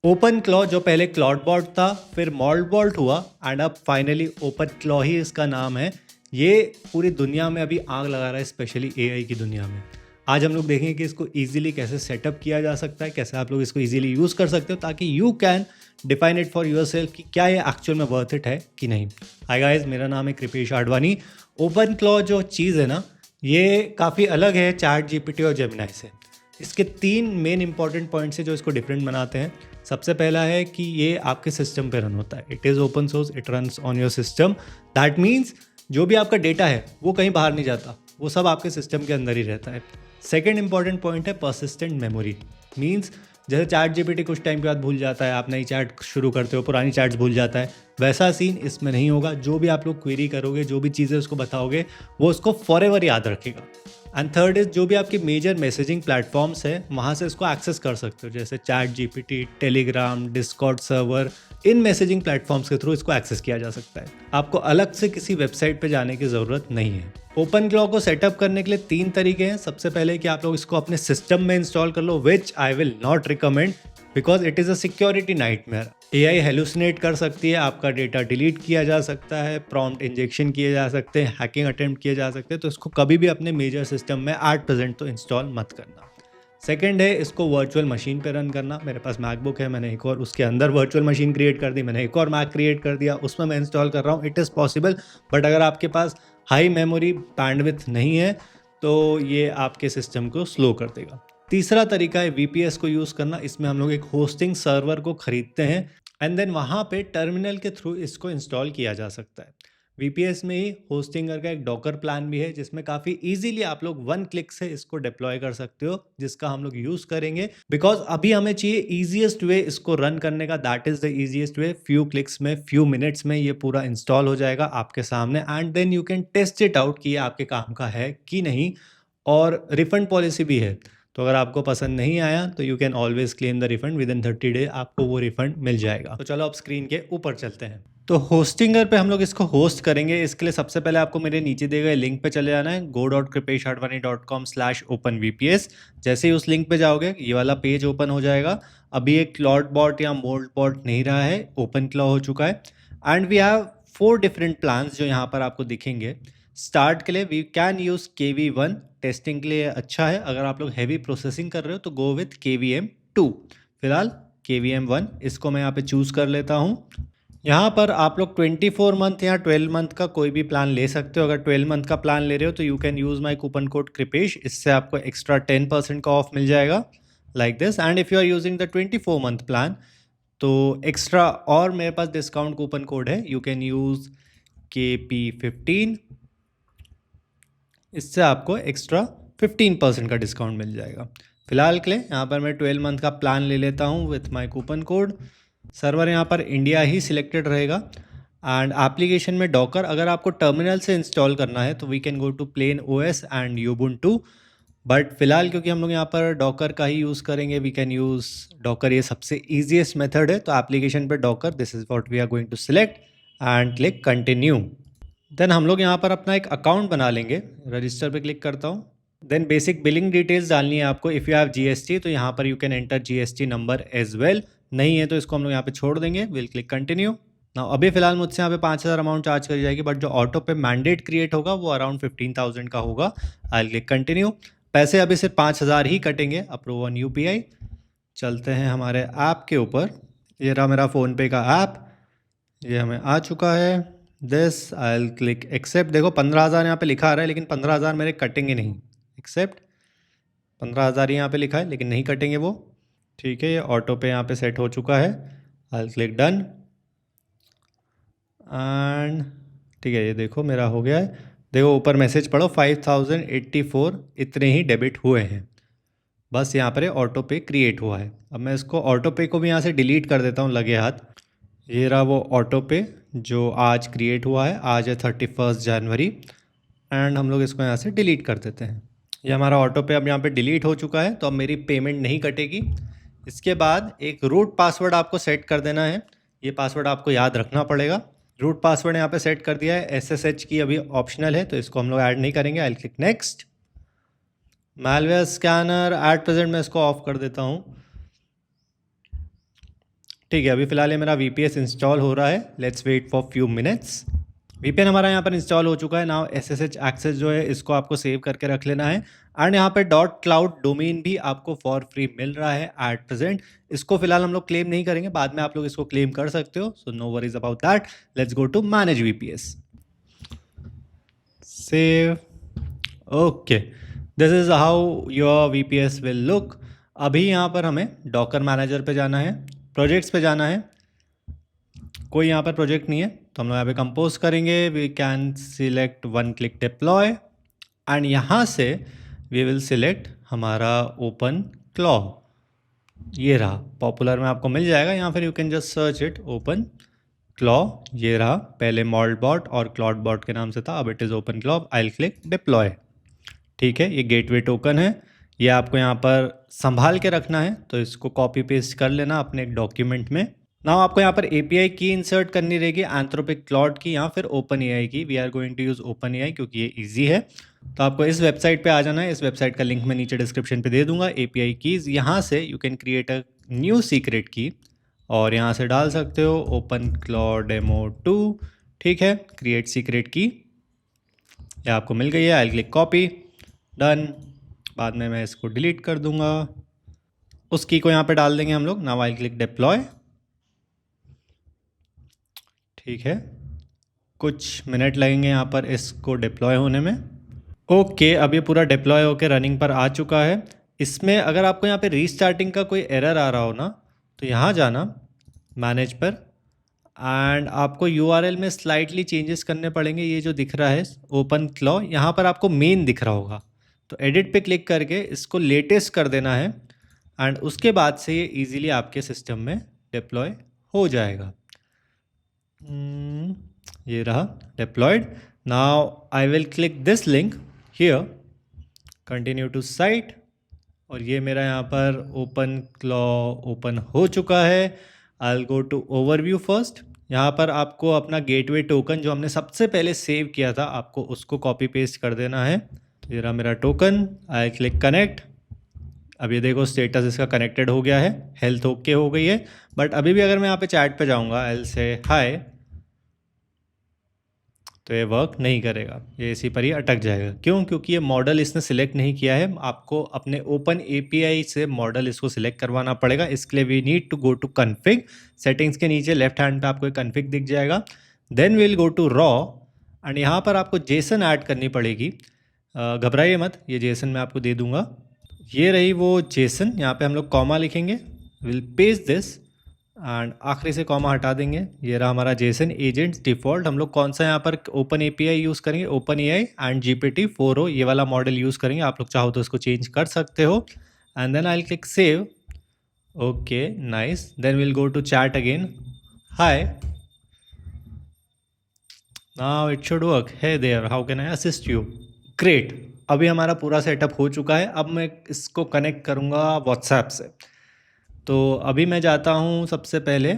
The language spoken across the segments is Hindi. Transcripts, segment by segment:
ओपन क्लॉ जो पहले क्लॉडबॉट था, फिर मॉल्टबॉल्ट हुआ एंड अब फाइनली ओपन क्लॉ ही इसका नाम है। ये पूरी दुनिया में अभी आग लगा रहा है, स्पेशली एआई की दुनिया में। आज हम लोग देखेंगे कि इसको इजीली कैसे सेटअप किया जा सकता है, कैसे आप लोग इसको इजीली यूज़ कर सकते हो ताकि you can define it for yourself कि क्या ये एक्चुअल में वर्थ इट है कि नहीं। हाय गाइस, मेरा नाम है कृपेश आडवाणी। ओपन क्लॉ जो चीज़ है ना, ये काफ़ी अलग है चैट जीपीटी और जेमिनाई से। इसके 3 मेन इंपॉर्टेंट पॉइंट्स हैं जो इसको डिफरेंट बनाते हैं। सबसे पहला है कि ये आपके सिस्टम पे रन होता है। It is open source, it runs on your system. That means जो भी आपका डेटा है वो कहीं बाहर नहीं जाता, वो सब आपके सिस्टम के अंदर ही रहता है। सेकेंड इंपॉर्टेंट पॉइंट है परसिस्टेंट मेमोरी। मीन्स जैसे चैट जीपीटी कुछ टाइम के बाद भूल जाता है, आप नई चैट शुरू करते हो, पुरानी चैट्स भूल जाता है, वैसा सीन इसमें नहीं होगा। जो भी आप लोग क्वेरी करोगे, जो भी चीज़ें उसको बताओगे, वो उसको फॉर एवर याद रखेगा। एंड थर्ड इज जो भी आपकी मेजर मैसेजिंग प्लेटफॉर्म्स है वहाँ से इसको एक्सेस कर सकते हो, जैसे chat GPT, Telegram, Discord server. इन मैसेजिंग प्लेटफॉर्म्स के थ्रू इसको एक्सेस किया जा सकता है। आपको अलग से किसी वेबसाइट पे जाने की ज़रूरत नहीं है। ओपन क्लॉ को सेटअप करने के लिए 3 तरीके हैं। सबसे पहले कि आप लोग इसको अपने सिस्टम में इंस्टॉल कर लो, which I will not recommend because it is a security nightmare. AI hallucinate कर सकती है, आपका डेटा डिलीट किया जा सकता है, प्रॉम्प्ट इंजेक्शन किए जा सकते हैं, हैकिंग अटेम्प्ट किए जा सकते हैं। तो इसको कभी भी अपने मेजर सिस्टम में एट प्रेजेंट तो इंस्टॉल मत करना। सेकंड है इसको वर्चुअल मशीन पे रन करना। मेरे पास मैकबुक है, मैंने एक और उसके अंदर वर्चुअल मशीन क्रिएट कर दी, मैंने एक और मैक क्रिएट कर दिया, उसमें मैं इंस्टॉल कर रहा हूँ। इट इज़ पॉसिबल, बट अगर आपके पास हाई मेमोरी बैंडविड्थ नहीं है तो ये आपके सिस्टम को स्लो कर देगा। तीसरा तरीका है वीपीएस को यूज़ करना। इसमें हम लोग एक होस्टिंग सर्वर को खरीदते हैं एंड देन वहाँ पे टर्मिनल के थ्रू इसको इंस्टॉल किया जा सकता है। वीपीएस में ही होस्टिंगर का एक डॉकर प्लान भी है जिसमें काफ़ी इजीली आप लोग 1 क्लिक से इसको डिप्लॉय कर सकते हो, जिसका हम लोग यूज़ करेंगे बिकॉज अभी हमें चाहिए ईजिएस्ट वे इसको रन करने का। That is the easiest way. Few clicks में, फ्यू मिनट्स में ये पूरा इंस्टॉल हो जाएगा आपके सामने and then you can test it out कि ये आपके काम का है कि नहीं। और रिफंड पॉलिसी भी है, तो अगर आपको पसंद नहीं आया तो you can always claim the refund. With in 30 day आपको वो रिफंड मिल जाएगा। तो चलो अब स्क्रीन के ऊपर चलते हैं। तो होस्टिंगर पे हम लोग इसको होस्ट करेंगे। इसके लिए सबसे पहले आपको मेरे नीचे दिए गए लिंक पे चले जाना है, go.kripeshadvani.com/openvps। जैसे ही उस लिंक पे जाओगे ये वाला पेज ओपन हो जाएगा। अभी एक क्लॉड बॉट या मोल्ट बॉट नहीं रहा है, ओपन क्लॉ हो चुका है। And we have 4 different plans जो यहाँ पर आपको दिखेंगे। स्टार्ट के लिए we can use KV1, testing के लिए अच्छा है। अगर आप लोग हैवी प्रोसेसिंग कर रहे हो तो गो विथ KVM2। फिलहाल KVM1 इसको मैं यहाँ पे चूज़ कर लेता हूँ। यहाँ पर आप लोग 24 मंथ या 12 मंथ का कोई भी प्लान ले सकते हो। अगर 12 मंथ का प्लान ले रहे हो तो you can use my coupon code Kripesh. इससे आपको एक्स्ट्रा 10% का ऑफ मिल जाएगा like this. And if you are using the 24 month plan तो एक्स्ट्रा और मेरे पास डिस्काउंट कूपन कोड है, यू कैन यूज़ KP15। इससे आपको एक्स्ट्रा 15% का डिस्काउंट मिल जाएगा। फिलहाल के लिए यहाँ पर मैं 12 मंथ का प्लान ले लेता हूँ with my coupon code. Server यहाँ पर इंडिया ही सिलेक्टेड रहेगा। एंड एप्लीकेशन में डॉकर, अगर आपको टर्मिनल से इंस्टॉल करना है तो we can go to plain OS and Ubuntu. But फिलहाल क्योंकि हम लोग यहाँ पर डॉकर का ही यूज़ करेंगे, वी कैन यूज़ डॉकर। ये सबसे ईजिएस्ट मेथड है। तो एप्लीकेशन पे Docker, this is what we are going to select and click continue. Then हम लोग यहाँ पर अपना एक अकाउंट बना लेंगे। रजिस्टर पे क्लिक करता हूँ। देन बेसिक बिलिंग डिटेल्स डालनी है आपको। इफ़ यू हैव GST तो यहाँ पर you can enter GST number as well. नहीं है तो इसको हम लोग यहाँ पे छोड़ देंगे। Will click continue. ना अभी फिलहाल मुझसे यहाँ पे 5000 अमाउंट चार्ज करी जाएगी, बट जो ऑटो पे मैंडेट क्रिएट होगा वो अराउंड 15,000 का होगा। I click continue. पैसे अभी सिर्फ 5000 ही कटेंगे। Approve on UPI। चलते हैं हमारे ऐप के ऊपर। ये रहा मेरा फ़ोनपे का ऐप, ये हमें आ चुका है। This I will click accept. देखो 15,000 यहाँ पे लिखा आ रहा है लेकिन 15,000 मेरे कटेंगे नहीं। एक्सेप्ट। 15,000 यहाँ पे लिखा है लेकिन नहीं कटेंगे वो। ठीक है, ये ऑटो पे यहाँ पे सेट हो चुका है। I will click done and ठीक है, ये देखो मेरा हो गया है। देखो ऊपर मैसेज पढ़ो, 5084 इतने ही डेबिट हुए हैं। बस यहाँ पर ऑटो पे क्रिएट हुआ है। अब मैं इसको ऑटो पे को भी यहाँ से डिलीट कर देता हूँ लगे हाथ। ये रहा वो ऑटो पे जो आज क्रिएट हुआ है। आज है 31 जनवरी एंड हम लोग इसको यहाँ से डिलीट कर देते हैं। ये हमारा ऑटो पे अब यहाँ पे डिलीट हो चुका है, तो अब मेरी पेमेंट नहीं कटेगी। इसके बाद एक रूट पासवर्ड आपको सेट कर देना है। ये पासवर्ड आपको याद रखना पड़ेगा। रूट पासवर्ड यहाँ पे सेट कर दिया है। SSH की अभी ऑप्शनल है तो इसको हम लोग ऐड नहीं करेंगे। I click next. Malware scanner at present मैं इसको ऑफ कर देता हूँ। ठीक है, अभी फ़िलहाल ये मेरा VPS इंस्टॉल हो रहा है। Let's wait for few minutes. VPN हमारा यहाँ पर इंस्टॉल हो चुका है। नाउ SSH एक्सेस जो है इसको आपको सेव करके रख लेना है। एंड यहाँ पे .cloud डोमेन भी आपको फॉर फ्री मिल रहा है एट प्रेजेंट। इसको फिलहाल हम लोग क्लेम नहीं करेंगे, बाद में आप लोग इसको क्लेम कर सकते हो, so no worries about that. Let's go to manage VPS, save. Okay, this is how your VPS will look. अभी यहाँ पर हमें डॉकर मैनेजर पे जाना है, प्रोजेक्ट्स पे जाना है। कोई यहाँ पर प्रोजेक्ट नहीं है तो हम लोग यहाँ पे कंपोज करेंगे। We can select one click deploy and यहाँ से वी विल सिलेक्ट हमारा ओपन क्लॉ। ये रहा, पॉपुलर में आपको मिल जाएगा, यहाँ फिर you can just search it OpenClaw. ये रहा, पहले मॉल्टबॉट और क्लॉडबॉट के नाम से था, अब it is OpenClaw. I will click deploy. ठीक है, ये गेटवे टोकन है, ये आपको यहाँ पर संभाल के रखना है, तो इसको कॉपी पेस्ट कर लेना अपने एक डॉक्यूमेंट में। नाउ आपको यहाँ पर API की इंसर्ट करनी रहेगी, एंथ्रोपिक क्लॉड की या फिर ओपन AI की। We are going to use open AI क्योंकि ये ईजी है। तो आपको इस वेबसाइट पे आ जाना है, इस वेबसाइट का लिंक मैं नीचे डिस्क्रिप्शन पे दे दूंगा। API कीज़, यहाँ से you can create a new secret की और यहाँ से डाल सकते हो ओपन क्लॉड डेमो 2। ठीक है, क्रिएट सीक्रेट की, ये आपको मिल गई है। I click copy, done. बाद में मैं इसको डिलीट कर दूंगा, उस की को यहाँ पे डाल देंगे हम लोग। Now I click deploy. ठीक है, कुछ मिनट लगेंगे यहाँ पर इसको डिप्लॉय होने में। ओके, अब ये पूरा डिप्लॉय होकर रनिंग पर आ चुका है। इसमें अगर आपको यहाँ पे रीस्टार्टिंग का कोई एरर आ रहा हो ना, तो यहाँ जाना मैनेज पर एंड आपको URL में स्लाइटली चेंजेस करने पड़ेंगे। ये जो दिख रहा है ओपन क्लॉ, यहाँ पर आपको मेन दिख रहा होगा, तो एडिट पे क्लिक करके इसको लेटेस्ट कर देना है एंड उसके बाद से ये इजीली आपके सिस्टम में डिप्लॉय हो जाएगा। ये रहा deployed. Now I will click this link here, continue to site, और ये मेरा यहाँ पर ओपन क्लॉ ओपन हो चुका है। I will go to overview first. यहाँ पर आपको अपना गेटवे टोकन जो हमने सबसे पहले सेव किया था, आपको उसको कॉपी पेस्ट कर देना है। तो ये रहा मेरा टोकन। I click connect. अब ये देखो स्टेटस इसका कनेक्टेड हो गया है, हेल्थ ओके हो गई है। बट अभी भी अगर मैं यहाँ पे चैट पे जाऊँगा, आई विल से हाय, तो ये वर्क नहीं करेगा, ये इसी पर ही अटक जाएगा। क्यों? क्योंकि ये मॉडल इसने सिलेक्ट नहीं किया है। आपको अपने ओपन API से मॉडल इसको सिलेक्ट करवाना पड़ेगा। इसके लिए we need to go to config. Settings के नीचे लेफ्ट हैंड पे आपको एक कन्फिग दिख जाएगा। Then will go to raw and यहाँ पर आपको जेसन ऐड करनी पड़ेगी। घबराइए मत, ये जेसन मैं आपको दे दूंगा। ये रही वो जेसन, यहाँ पे हम लोग कॉमा लिखेंगे, विल पेस्ट दिस एंड आखिरी से कॉमा हटा देंगे। ये रहा हमारा जेसन एजेंट्स डिफ़ॉल्ट। हम लोग कौन सा यहाँ पर ओपन API यूज़ करेंगे, ओपन AI एंड GPT-4o, ये वाला मॉडल यूज़ करेंगे। आप लोग चाहो तो इसको चेंज कर सकते हो। And then I will click save. Okay nice, then will go to chat again. Hi, now it should work. Hey there, how can I assist you? Great, अभी हमारा पूरा सेटअप हो चुका है। अब मैं इसको कनेक्ट करूँगा व्हाट्सएप से। तो अभी मैं जाता हूँ सबसे पहले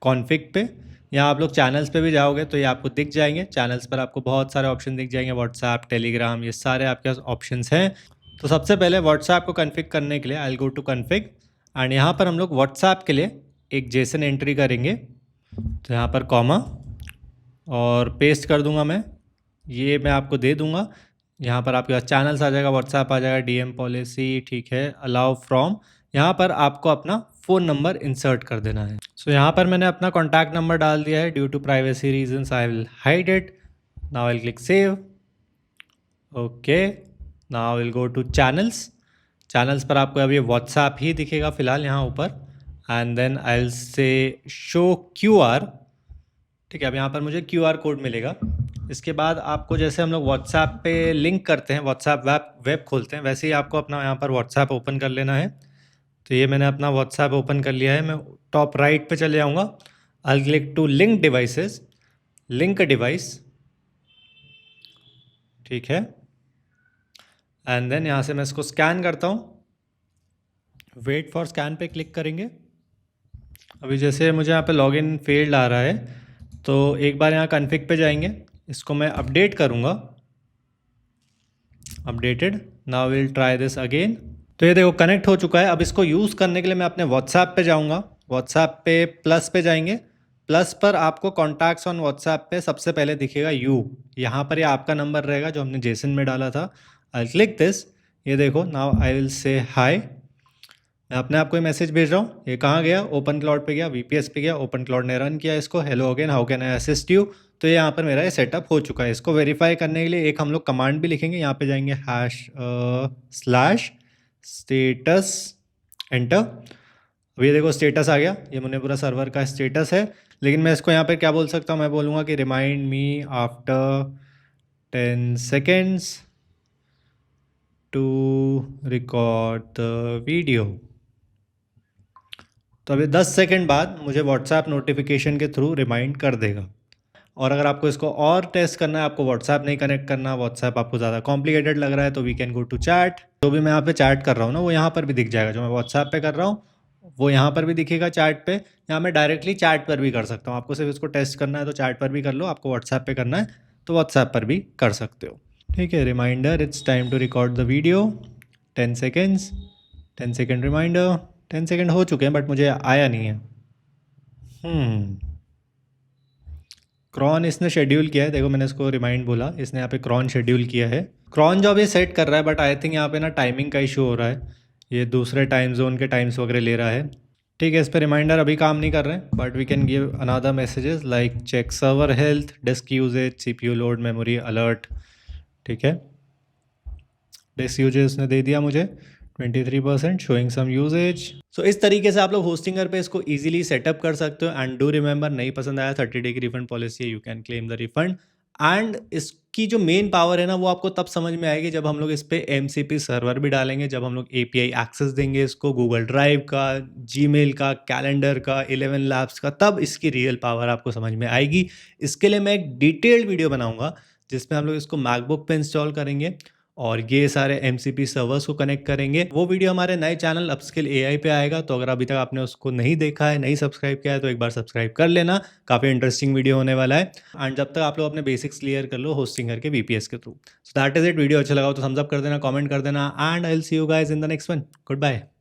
कॉन्फ़िग पे। यहाँ आप लोग चैनल्स पे भी जाओगे तो ये आपको दिख जाएंगे। चैनल्स पर आपको बहुत सारे ऑप्शन दिख जाएंगे, व्हाट्सएप, टेलीग्राम, ये सारे आपके पास ऑप्शंस हैं। तो सबसे पहले व्हाट्सएप को कॉन्फ़िग करने के लिए I will go to config and यहाँ पर हम लोग व्हाट्सएप के लिए एक जेसन एंट्री करेंगे। तो यहाँ पर कॉमा और पेस्ट कर दूँगा मैं, ये मैं आपको दे दूँगा। यहाँ पर आपके पास चैनल्स आ जाएगा, व्हाट्सएप आ जाएगा, DM पॉलिसी, ठीक है, अलाउ फ्रॉम। यहाँ पर आपको अपना फ़ोन नंबर इंसर्ट कर देना है। सो यहाँ पर मैंने अपना कॉन्टैक्ट नंबर डाल दिया है। Due to privacy reasons I will hide it. Now I will click save. Okay, now will go to channels. Channels पर आपको अभी व्हाट्सएप ही दिखेगा फिलहाल यहाँ ऊपर। And then I will say show QR। ठीक है, अब यहाँ पर मुझे QR कोड मिलेगा। इसके बाद आपको जैसे हम लोग व्हाट्सएप पे लिंक करते हैं, व्हाट्सएप वेब खोलते हैं, वैसे ही आपको अपना यहाँ पर व्हाट्सएप ओपन कर लेना है। तो ये मैंने अपना व्हाट्सएप ओपन कर लिया है। मैं टॉप राइट पे चले जाऊँगा। I click to link devices, link device, ठीक है। एंड देन यहाँ से मैं इसको स्कैन करता हूँ। वेट फॉर स्कैन पे क्लिक करेंगे। अभी जैसे मुझे यहाँ पे लॉगिन फेल्ड आ रहा है, तो एक बार यहाँ कॉन्फ़िग पे जाएंगे, इसको मैं अपडेट करूँगा। Updated. Now will try this again. तो ये देखो कनेक्ट हो चुका है। अब इसको यूज़ करने के लिए मैं अपने व्हाट्सएप पे जाऊँगा व्हाट्सएप पे प्लस पे जाएंगे। प्लस पर आपको कॉन्टैक्ट्स ऑन व्हाट्सएप पे सबसे पहले दिखेगा यू। यहाँ पर ये आपका नंबर रहेगा जो हमने जेसन में डाला था। I click this. ये देखो, नाउ आई विल से हाय। मैं अपने आप को मैसेज भेज रहा हूँ। ये कहाँ गया? ओपन क्लाउड पे गया, वीपीएस पे गया, ओपन क्लाउड ने रन किया इसको। Hello again, how can I assist you. तो ये यहाँ पर मेरा ये सेटअप हो चुका है। इसको वेरीफाई करने के लिए एक हम लोग कमांड भी लिखेंगे। यहाँ पे जाएंगे # स्टेटस, एंटर। अब ये देखो स्टेटस आ गया। ये मैंने पूरा सर्वर का स्टेटस है। लेकिन मैं इसको यहाँ पे क्या बोल सकता हूँ? मैं बोलूँगा कि remind me after 10 seconds to record the video. तो अभी 10 सेकंड बाद मुझे व्हाट्सएप नोटिफिकेशन के थ्रू रिमाइंड कर देगा। और अगर आपको इसको और टेस्ट करना है, आपको व्हाट्सएप नहीं कनेक्ट करना, व्हाट्सएप आपको ज़्यादा कॉम्प्लिकेटेड लग रहा है, तो we can go to chat. जो भी मैं यहाँ पे चैट कर रहा हूँ ना, वो यहाँ पर भी दिख जाएगा। जो मैं व्हाट्सएप पे कर रहा हूँ वो यहाँ पर भी दिखेगा चैट पे। यहाँ मैं डायरेक्टली चैट पर भी कर सकता हूँ। आपको सिर्फ इसको टेस्ट करना है तो चैट पर भी कर लो, आपको व्हाट्सएप पे करना है तो व्हाट्सएप पर भी कर सकते हो। ठीक है, reminder, it's time to record the video, 10 seconds, 10 second reminder. 10 second हो चुके हैं बट मुझे आया नहीं है। क्रॉन इसने शेड्यूल किया है। देखो मैंने इसको रिमाइंड बोला, इसने यहाँ पे क्रॉन शेड्यूल किया है। क्रॉन जॉब ये सेट कर रहा है, बट आई थिंक यहाँ पे ना टाइमिंग का इशू हो रहा है। ये दूसरे टाइम जोन के टाइम्स वगैरह ले रहा है। ठीक है, इस पर रिमाइंडर अभी काम नहीं कर रहे हैं, but we can give another messages like check server health, disk usage, CPU load, memory alert. ठीक है, डिस्क यूजेज उसने दे दिया मुझे 23%, शोइंग सम यूजेज। सो इस तरीके से आप लोग होस्टिंगर पे इसको इजीली सेटअप कर सकते हो। एंड डू रिमेंबर, नहीं पसंद आया 30 डे की रिफंड पॉलिसी है, you can claim the refund. And इसकी जो मेन पावर है ना, वो आपको तब समझ में आएगी जब हम लोग इस पे MCP सर्वर भी डालेंगे, जब हम लोग API एक्सेस देंगे इसको, गूगल ड्राइव का, जीमेल का, कैलेंडर का, 11 लैब्स का, तब इसकी रियल पावर आपको समझ में आएगी। इसके लिए मैं एक डिटेल्ड वीडियो बनाऊंगा जिसमें हम लोग इसको मैकबुक पे इंस्टॉल करेंगे और ये सारे MCP सर्वर्स को कनेक्ट करेंगे। वो वीडियो हमारे नए चैनल अपस्किल AI पे आएगा। तो अगर अभी तक आपने उसको नहीं देखा है, नहीं सब्सक्राइब किया है, तो एक बार सब्सक्राइब कर लेना। काफ़ी इंटरेस्टिंग वीडियो होने वाला है। एंड जब तक आप लोग अपने बेसिक्स क्लियर कर लो होस्टिंगर के VPS के through. So that is it. Video अच्छा लगा हो तो थम्स अप कर देना, कमेंट कर देना, and I will see you guys in the next one. Good bye.